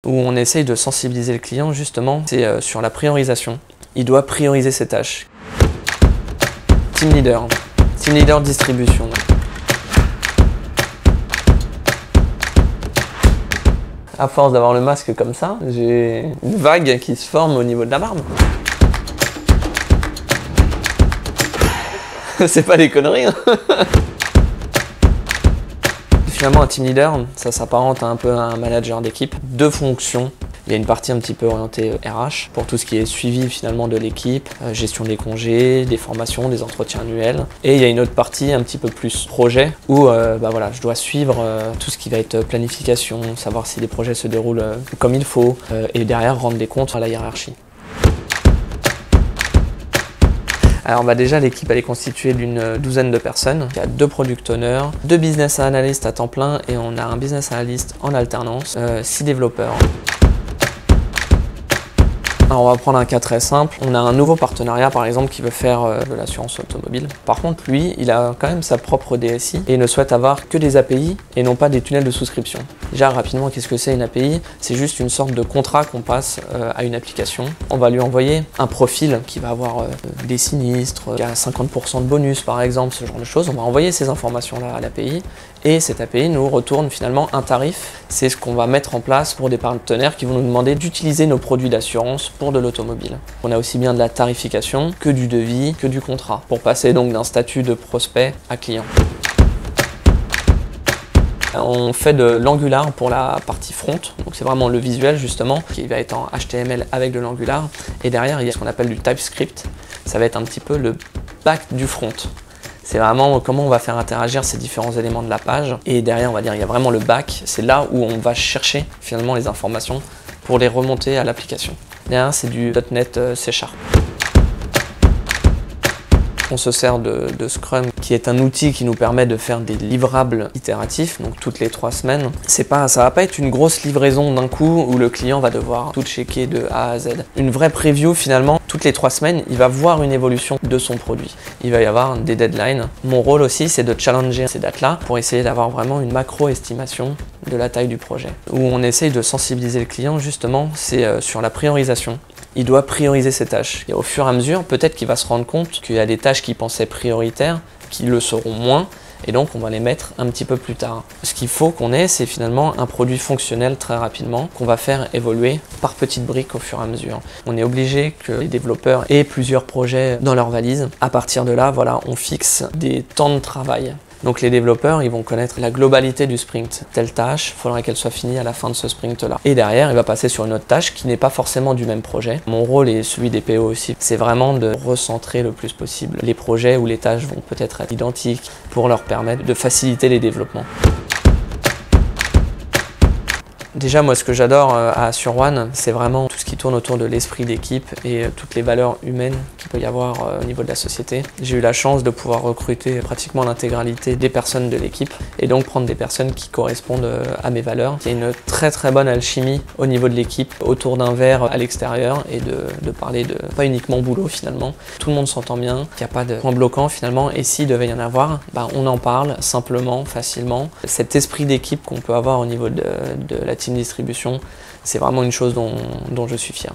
où on essaye de sensibiliser le client justement, c'est sur la priorisation. Il doit prioriser ses tâches. Team leader distribution. À force d'avoir le masque comme ça, j'ai une vague qui se forme au niveau de la barbe. C'est pas des conneries, hein. Finalement, un team leader, ça s'apparente un peu à un manager d'équipe. Deux fonctions. Il y a une partie un petit peu orientée RH pour tout ce qui est suivi finalement de l'équipe, gestion des congés, des formations, des entretiens annuels. Et il y a une autre partie un petit peu plus projet où voilà, je dois suivre tout ce qui va être planification, savoir si les projets se déroulent comme il faut et derrière rendre des comptes à la hiérarchie. Alors déjà l'équipe elle est constituée d'une douzaine de personnes. Il y a 2 product owners, 2 business analysts à temps plein et on a un business analyst en alternance, 6 développeurs. Alors on va prendre un cas très simple. On a un nouveau partenariat par exemple qui veut faire de l'assurance automobile. Par contre lui, il a quand même sa propre DSI et il ne souhaite avoir que des API et non pas des tunnels de souscription. Déjà rapidement, qu'est-ce que c'est une API? C'est juste une sorte de contrat qu'on passe à une application. On va lui envoyer un profil qui va avoir des sinistres, qui a 50% de bonus par exemple, ce genre de choses. On va envoyer ces informations-là à l'API et cette API nous retourne finalement un tarif. C'est ce qu'on va mettre en place pour des partenaires qui vont nous demander d'utiliser nos produits d'assurance pour de l'automobile. On a aussi bien de la tarification que du devis, que du contrat, pour passer donc d'un statut de prospect à client. On fait de l'Angular pour la partie front, donc c'est vraiment le visuel justement, qui va être en HTML avec de l'Angular. Et derrière, il y a ce qu'on appelle du TypeScript, ça va être un petit peu le back du front. C'est vraiment comment on va faire interagir ces différents éléments de la page. Et derrière, on va dire, il y a vraiment le back, c'est là où on va chercher finalement les informations pour les remonter à l'application. Derrière, c'est du .NET C#. On se sert de Scrum, qui est un outil qui nous permet de faire des livrables itératifs, donc toutes les 3 semaines. Ça va pas être une grosse livraison d'un coup où le client va devoir tout checker de A à Z. Une vraie preview finalement, toutes les 3 semaines, il va voir une évolution de son produit. Il va y avoir des deadlines. Mon rôle aussi, c'est de challenger ces dates-là pour essayer d'avoir vraiment une macro-estimation de la taille du projet. Où on essaye de sensibiliser le client justement, c'est sur la priorisation. Il doit prioriser ses tâches. Et au fur et à mesure, peut-être qu'il va se rendre compte qu'il y a des tâches qu'il pensait prioritaires, qui le seront moins, et donc on va les mettre un petit peu plus tard. Ce qu'il faut qu'on ait, c'est finalement un produit fonctionnel très rapidement, qu'on va faire évoluer par petites briques au fur et à mesure. On est obligé que les développeurs aient plusieurs projets dans leur valise. À partir de là, voilà, on fixe des temps de travail. Donc les développeurs, ils vont connaître la globalité du sprint. Telle tâche, il faudra qu'elle soit finie à la fin de ce sprint-là. Et derrière, il va passer sur une autre tâche qui n'est pas forcément du même projet. Mon rôle et celui des PO aussi, c'est vraiment de recentrer le plus possible les projets où les tâches vont peut-être être identiques pour leur permettre de faciliter les développements. Déjà, moi, ce que j'adore à SureOne, c'est vraiment tout ce qui tourne autour de l'esprit d'équipe et toutes les valeurs humaines qu'il peut y avoir au niveau de la société. J'ai eu la chance de pouvoir recruter pratiquement l'intégralité des personnes de l'équipe et donc prendre des personnes qui correspondent à mes valeurs. Il y a une très très bonne alchimie au niveau de l'équipe autour d'un verre à l'extérieur et de parler de pas uniquement boulot finalement. Tout le monde s'entend bien, il n'y a pas de point bloquant finalement et s'il devait y en avoir, on en parle simplement, facilement. Cet esprit d'équipe qu'on peut avoir au niveau de la team distribution, c'est vraiment une chose dont je suis fier.